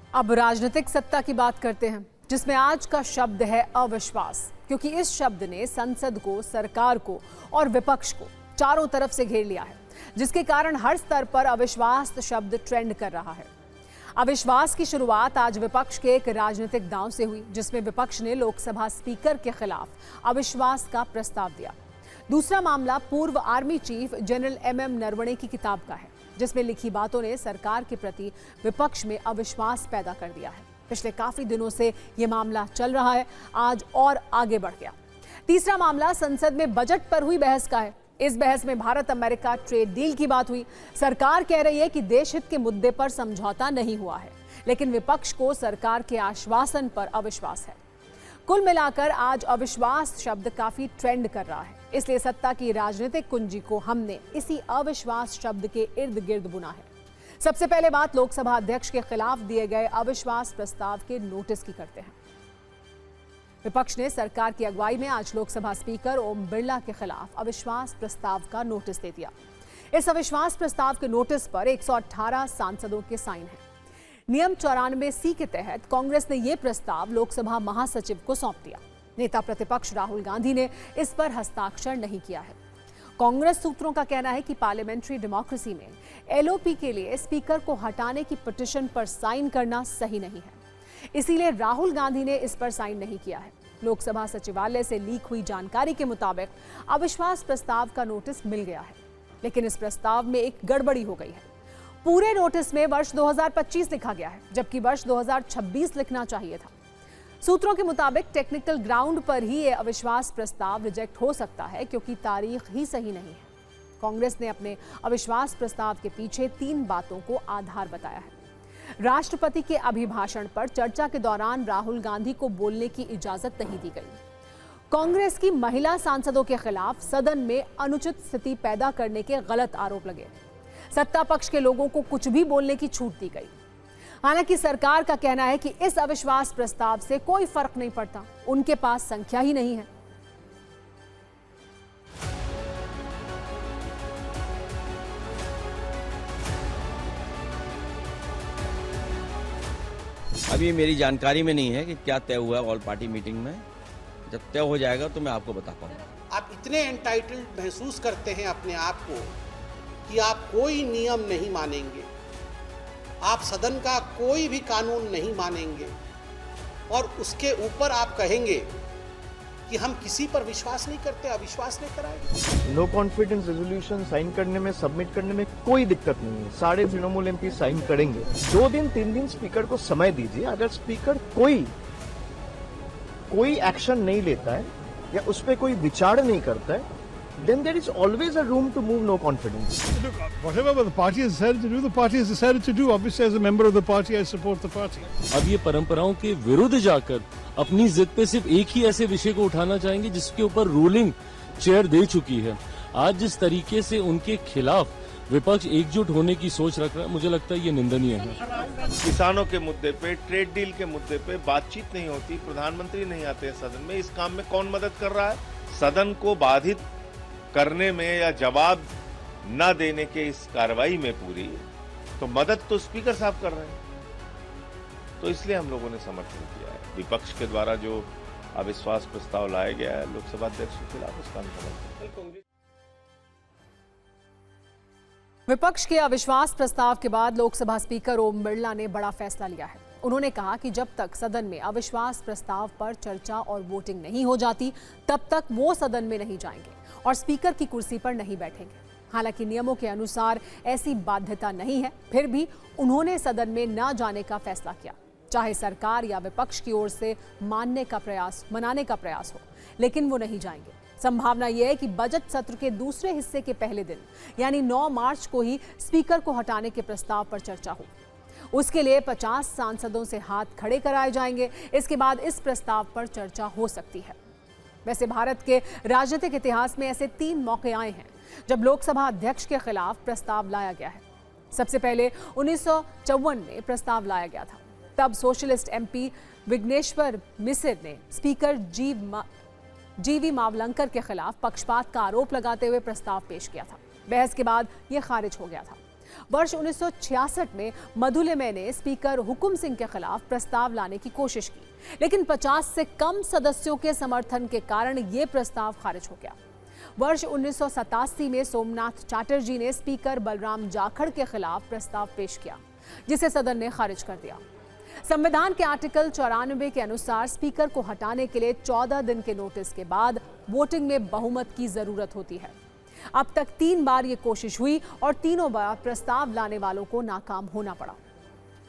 अब राजनीतिक सत्ता की बात करते हैं, जिसमें आज का शब्द है अविश्वास, क्योंकि इस शब्द ने संसद को, सरकार को और विपक्ष को चारों तरफ से घेर लिया है, जिसके कारण हर स्तर पर अविश्वास शब्द ट्रेंड कर रहा है। अविश्वास की शुरुआत आज विपक्ष के एक राजनीतिक दांव से हुई, जिसमें विपक्ष ने लोकसभा स्पीकर के खिलाफ अविश्वास का प्रस्ताव दिया। दूसरा मामला पूर्व army chief general MM Naravane की किताब का है, जिसमें लिखी बातों ने सरकार के प्रति विपक्ष में अविश्वास पैदा कर दिया है। पिछले काफी दिनों से यह मामला चल रहा है, आज और आगे बढ़ गया। तीसरा मामला संसद में बजट पर हुई बहस का है। इस बहस में भारत अमेरिका ट्रेड डील की बात हुई। सरकार कह रही है कि देश हित के मुद्दे पर समझौता नहीं हुआ है, लेकिन विपक्ष को सरकार के आश्वासन पर अविश्वास है। कुल मिलाकर आज अविश्वास शब्द काफी ट्रेंड कर रहा है, इसलिए सत्ता की राजनीतिक कुंजी को हमने इसी अविश्वास शब्द के इर्द गिर्द बुना है। सबसे पहले बात लोकसभा अध्यक्ष के खिलाफ दिए गए अविश्वास प्रस्ताव के नोटिस की करते हैं। विपक्ष ने सरकार की अगुवाई में आज लोकसभा स्पीकर ओम बिरला के खिलाफ अविश्वास प्रस्ताव का नोटिस दे दिया। इस अविश्वास प्रस्ताव के नोटिस पर 118 सांसदों के साइन हैं। नियम 94C के तहत कांग्रेस ने यह प्रस्ताव लोकसभा महासचिव को सौंप दिया। नेता प्रतिपक्ष राहुल गांधी ने इस पर हस्ताक्षर नहीं किया है। कांग्रेस सूत्रों का कहना है कि पार्लियामेंट्री डेमोक्रेसी में एलओपी के लिए स्पीकर को हटाने की पिटीशन पर साइन करना सही नहीं है, इसीलिए राहुल गांधी ने इस पर साइन नहीं किया है। लोकसभा सचिवालय से लीक हुई जानकारी के मुताबिक अविश्वास प्रस्ताव का नोटिस मिल गया है, लेकिन इस प्रस्ताव में एक गड़बड़ी हो गई है। पूरे नोटिस में वर्ष 2025 लिखा गया है, जबकि वर्ष 2026 लिखना चाहिए था। सूत्रों के मुताबिक टेक्निकल ग्राउंड पर ही यह अविश्वास प्रस्ताव रिजेक्ट हो सकता है, क्योंकि तारीख ही सही नहीं है। कांग्रेस ने अपने अविश्वास प्रस्ताव के पीछे 3 बातों को आधार बताया है। राष्ट्रपति के अभिभाषण पर चर्चा के दौरान राहुल गांधी को बोलने की इजाजत नहीं दी गई। कांग्रेस की महिला सांसदों के खिलाफ सदन में अनुचित स्थिति पैदा करने के गलत आरोप लगे। सत्ता पक्ष के लोगों को कुछ भी बोलने की छूट दी गई। हालांकि सरकार का कहना है कि इस अविश्वास प्रस्ताव से कोई फर्क नहीं पड़ता, उनके पास संख्या ही नहीं है। अभी मेरी जानकारी में नहीं है कि क्या तय हुआ ऑल पार्टी मीटिंग में। जब तय हो जाएगा तो मैं आपको बता पाऊंगा। आप इतने एंटाइटल्ड महसूस करते हैं अपने आप को कि आप कोई नियम नहीं मानेंगे, आप सदन का कोई भी कानून नहीं मानेंगे, और उसके ऊपर आप कहेंगे कि हम किसी पर विश्वास नहीं करते, अविश्वास नहीं कराएंगे। नो कॉन्फिडेंस रेजोल्यूशन साइन करने में, सबमिट करने में कोई दिक्कत नहीं है। सारे तृणमूल एमपी साइन करेंगे। 2 दिन 3 दिन स्पीकर को समय दीजिए। अगर स्पीकर कोई एक्शन नहीं लेता है या उस पर कोई विचार नहीं करता है, then there is always a room to move no confidence. Look, whatever the party has decided to do, the party has decided to do. Obviously, as a member of the party, I support the party. अब ये परंपराओं के विरुद्ध जाकर अपनी जिद पे सिर्फ एक ही ऐसे विषय को उठाना चाहेंगे जिसके ऊपर रूलिंग चेयर दे चुकी है। आज जिस तरीके से उनके खिलाफ विपक्ष एकजुट होने की सोच रख रहा है, मुझे लगता है ये निंदनीय है। किसानों के मुद्दे पे, ट्रेड डील के मुद्दे पे बातचीत नहीं होती, प्रधानमंत्री नहीं आते सदन में। इस काम में कौन मदद कर रहा है? सदन को बाधित करने में या जवाब न देने के इस कार्रवाई में पूरी तो मदद तो स्पीकर साहब कर रहे हैं। तो इसलिए हम लोगों ने समर्थन किया है। विपक्ष के द्वारा जो अविश्वास प्रस्ताव लाया गया है लोकसभा अध्यक्ष के खिलाफ, उसका हम समर्थन। विपक्ष के अविश्वास प्रस्ताव के बाद लोकसभा स्पीकर ओम बिरला ने बड़ा फैसला लिया है। उन्होंने कहा कि जब तक सदन में अविश्वास प्रस्ताव पर चर्चा और वोटिंग नहीं हो जाती, तब तक वो सदन में नहीं जाएंगे और स्पीकर की कुर्सी पर नहीं बैठेंगे। हालांकि नियमों के अनुसार ऐसी बाध्यता नहीं है, फिर भी उन्होंने सदन में न जाने का फैसला किया, चाहे सरकार या विपक्ष की ओर से मनाने का प्रयास हो, लेकिन वो नहीं जाएंगे। संभावना यह है कि बजट सत्र के दूसरे हिस्से के पहले दिन यानी 9 मार्च को ही स्पीकर को हटाने के प्रस्ताव पर चर्चा हो। उसके लिए 50 सांसदों से हाथ खड़े कराए जाएंगे। इसके बाद इस प्रस्ताव पर चर्चा हो सकती है। वैसे भारत के राजनीतिक इतिहास में ऐसे 3 मौके आए हैं जब लोकसभा अध्यक्ष के खिलाफ प्रस्ताव लाया गया है। सबसे पहले 1954 में प्रस्ताव लाया गया था। तब सोशलिस्ट एमपी विघ्नेश्वर मिसिर ने स्पीकर जीवी मावलंकर के खिलाफ पक्षपात का आरोप लगाते हुए प्रस्ताव पेश किया था। बहस के बाद यह खारिज हो गया था। वर्ष 1966 में मधुलिमय ने स्पीकर हुकुम सिंह के खिलाफ प्रस्ताव लाने की कोशिश की, लेकिन 50 से कम सदस्यों के समर्थन के कारण यह प्रस्ताव खारिज हो गया। वर्ष 1987 में सोमनाथ चैटर्जी ने स्पीकर बलराम जाखड़ के खिलाफ प्रस्ताव पेश किया, जिसे सदन ने खारिज कर दिया। संविधान के आर्टिकल 94 के अनुसार स्पीकर को हटाने के लिए 14 दिन के नोटिस के बाद वोटिंग में बहुमत की जरूरत होती है। अब तक 3 बार ये कोशिश हुई और तीनों बार प्रस्ताव लाने वालों को नाकाम होना पड़ा।